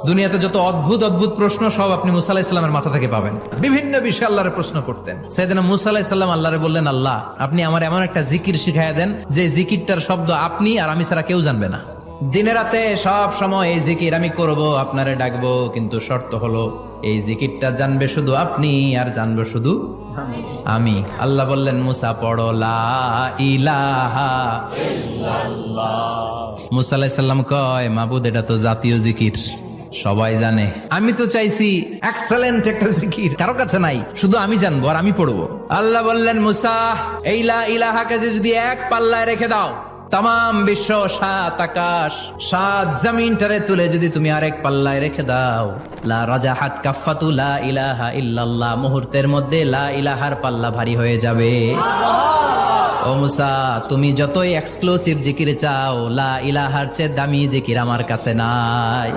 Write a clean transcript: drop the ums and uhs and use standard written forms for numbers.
দুনিয়াতে যত অদ্ভুত অদ্ভুত প্রশ্ন সব আপনি মুসা আলাহিস সাল্লামের মাথা থেকে পাবেন। বিভিন্ন বিষয়ে আল্লাহরে প্রশ্ন করতেন। সাইয়েদনা মুসা আলাহিস সাল্লাম আল্লাহরে বললেন, আল্লাহ আপনি আমার এমন একটা জিকির শিখাইয়া দেন যে জিকিরটার শব্দ আপনি আর আমি ছাড়া কেউ জানবে না। দিনে রাতে সব সময় এই জিকির আমি করব, আপনারে ডাকবো, কিন্তু শর্ত হলো এই জিকিরটা জানবে শুধু আপনি আর জানবো শুধু আমি। আল্লাহ বললেন, মুসা পড়ো লা ইলাহা ইল্লাল্লাহ। মুসা আলাইহিস সালাম কয়, মাবুদ এটা তো জাতীয় জিকির, সবাই জানে। আমি তো চাইছি এক্সেলেন্ট একটা জিকির, কারো কাছে নাই, শুধু আমি জানবো আর আমি পড়বো। আল্লাহ বললেন, মুসা এই লা ইলাহাকে যদি এক পাল্লায় রেখে দাও, তাম বিশ্ব, সাত আকাশ, সাত জমিনটারে তুলে যদি তুমি আরেক পাল্লায় রেখে দাও, লা রাজাহাত কাফাতু লা ইলাহা ইল্লাল্লাহ, মুহূর্তের মধ্যে লা ইলাহার পাল্লা ভারী হয়ে যাবে। ও মুসা, তুমি যতই এক্সক্লুসিভ জিকির চাও, লা ইলাহার চেয়ে দামি জিকির আমার কাছে নাই।